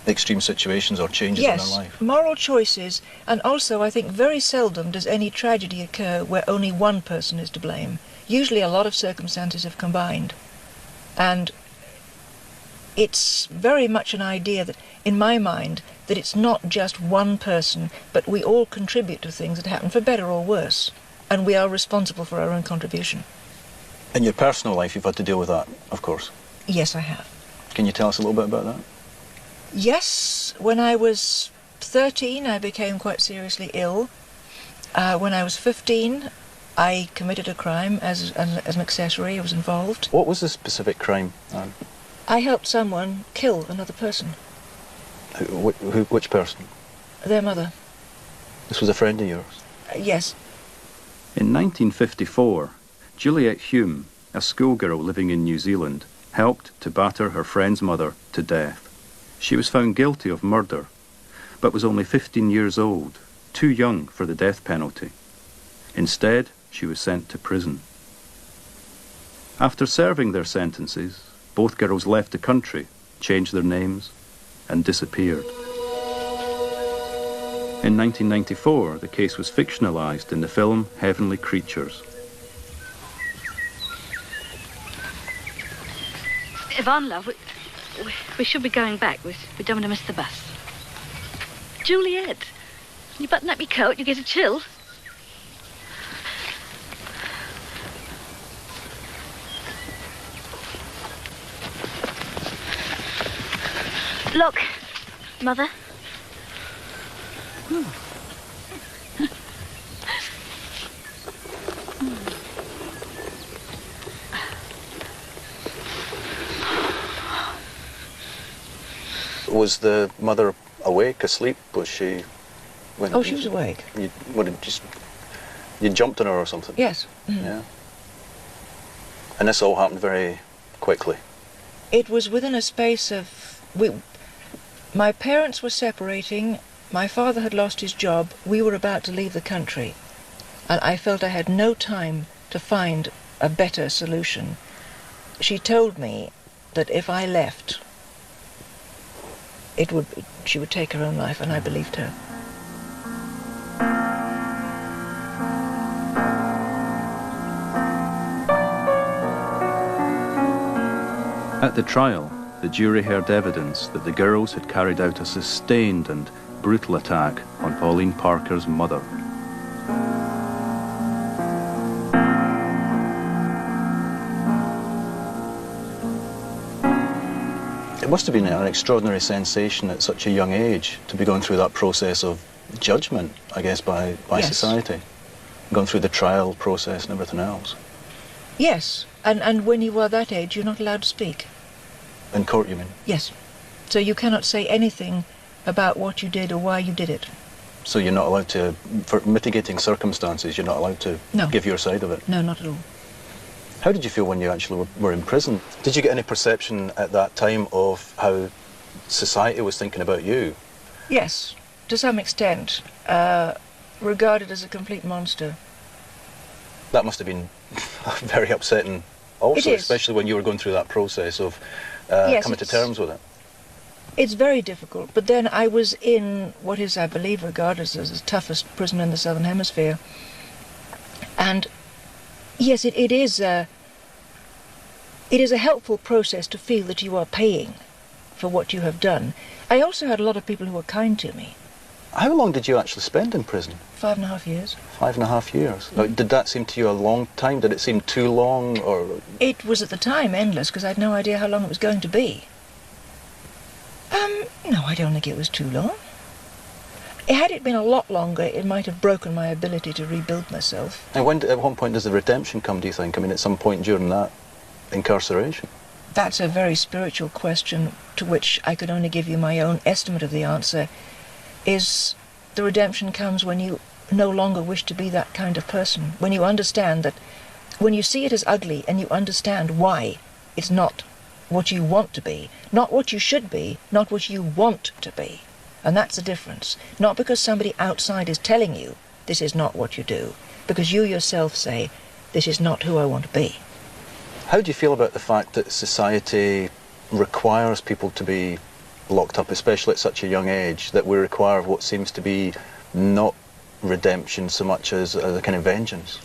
Extreme situations or changes in their life. Yes, moral choices, and also I think very seldom does any tragedy occur where only one person is to blame. Usually a lot of circumstances have combined, and it's very much an idea that, in my mind, that it's not just one person, but we all contribute to things that happen for better or worse, and we are responsible for our own contribution. In your personal life, you've had to deal with that, of course. Yes, I have. Can you tell us a little bit about that? Yes, when I was 13, I became quite seriously ill. When I was 15, I committed a crime as an accessory. I was involved. What was the specific crime, Anne? I helped someone kill another person. Which person? Their mother. This was a friend of yours? Yes. In 1954, Juliet Hulme, a schoolgirl living in New Zealand, helped to batter her friend's mother to death. She was found guilty of murder, but was only 15 years old, too young for the death penalty. Instead, she was sent to prison. After serving their sentences, both girls left the country, changed their names, and disappeared. In 1994, the case was fictionalized in the film Heavenly Creatures. Yvonne, love, we should be going back. We don't want to miss the bus. Juliet, you button up your coat, you get a chill. Look, Mother. Was the mother awake, asleep? Was she... Oh, she was awake. You jumped on her or something? Yes. Yeah. And this all happened very quickly? It was within a space of... My parents were separating, my father had lost his job, we were about to leave the country, and I felt I had no time to find a better solution. She told me that if I left, she would take her own life, and I believed her. At the trial, the jury heard evidence that the girls had carried out a sustained and brutal attack on Pauline Parker's mother. It must have been an extraordinary sensation at such a young age to be going through that process of judgment, I guess, by Yes. society. Going through the trial process and everything else. Yes, and when you are that age, you're not allowed to speak. In court, you mean? Yes. So you cannot say anything about what you did or why you did it. So you're not allowed to, for mitigating circumstances, you're not allowed to give your side of it? No, not at all. How did you feel when you actually were in prison? Did you get any perception at that time of how society was thinking about you? Yes, to some extent. Regarded as a complete monster. That must have been very upsetting also, It is. especially when you were going through that process of Yes, coming to terms with it. It's very difficult, but then I was in what is, I believe, regarded as the toughest prison in the Southern Hemisphere. And yes, it is a helpful process to feel that you are paying for what you have done. I also had a lot of people who were kind to me. How long did you actually spend in prison? 5.5 years. 5.5 years. Now, did that seem to you a long time? Did it seem too long, or...? It was at the time endless, because I had no idea how long it was going to be. No, I don't think it was too long. Had it been a lot longer, it might have broken my ability to rebuild myself. And at what point does the redemption come, do you think? I mean, at some point during that incarceration? That's a very spiritual question to which I could only give you my own estimate of the answer. Is the redemption comes when you no longer wish to be that kind of person, when you understand that, when you see it as ugly and you understand why it's not what you want to be, not what you should be, not what you want to be. And that's the difference. Not because somebody outside is telling you this is not what you do, because you yourself say, this is not who I want to be. How do you feel about the fact that society requires people to be locked up, especially at such a young age, that we require what seems to be not redemption so much as a kind of vengeance?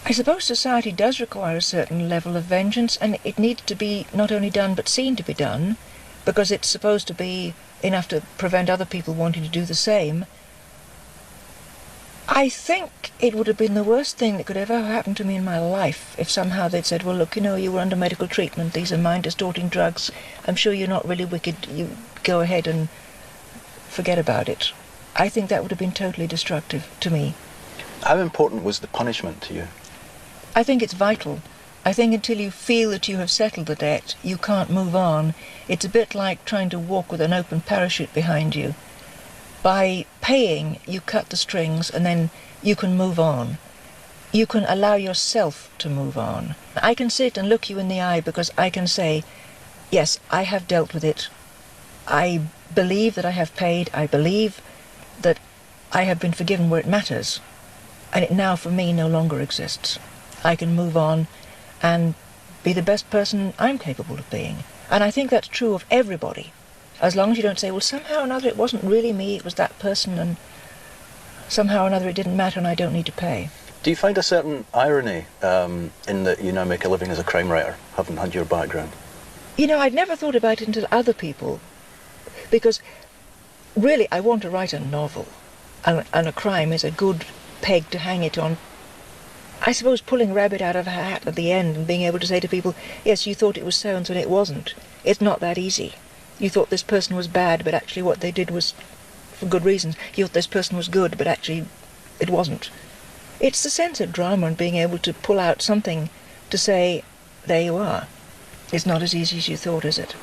I suppose society does require a certain level of vengeance, and it needs to be not only done but seen to be done, because it's supposed to be enough to prevent other people wanting to do the same. I think it would have been the worst thing that could ever happen to me in my life if somehow they'd said, well, look, you know, you were under medical treatment, these are mind-distorting drugs, I'm sure you're not really wicked, you go ahead and forget about it. I think that would have been totally destructive to me. How important was the punishment to you? I think it's vital. I think until you feel that you have settled the debt, you can't move on. It's a bit like trying to walk with an open parachute behind you. By paying, you cut the strings and then you can move on. You can allow yourself to move on. I can sit and look you in the eye because I can say, yes, I have dealt with it. I believe that I have paid. I believe that I have been forgiven where it matters. And it now, for me, no longer exists. I can move on and be the best person I'm capable of being. And I think that's true of everybody. As long as you don't say, well, somehow or another it wasn't really me, it was that person, and somehow or another it didn't matter and I don't need to pay. Do you find a certain irony in that you now make a living as a crime writer, having had your background? You know, I'd never thought about it until other people, because really I want to write a novel, and a crime is a good peg to hang it on. I suppose pulling a rabbit out of a hat at the end and being able to say to people, yes, you thought it was so-and-so and it wasn't. It's not that easy. You thought this person was bad, but actually what they did was for good reasons. You thought this person was good, but actually it wasn't. It's the sense of drama and being able to pull out something to say, there you are. It's not as easy as you thought, is it?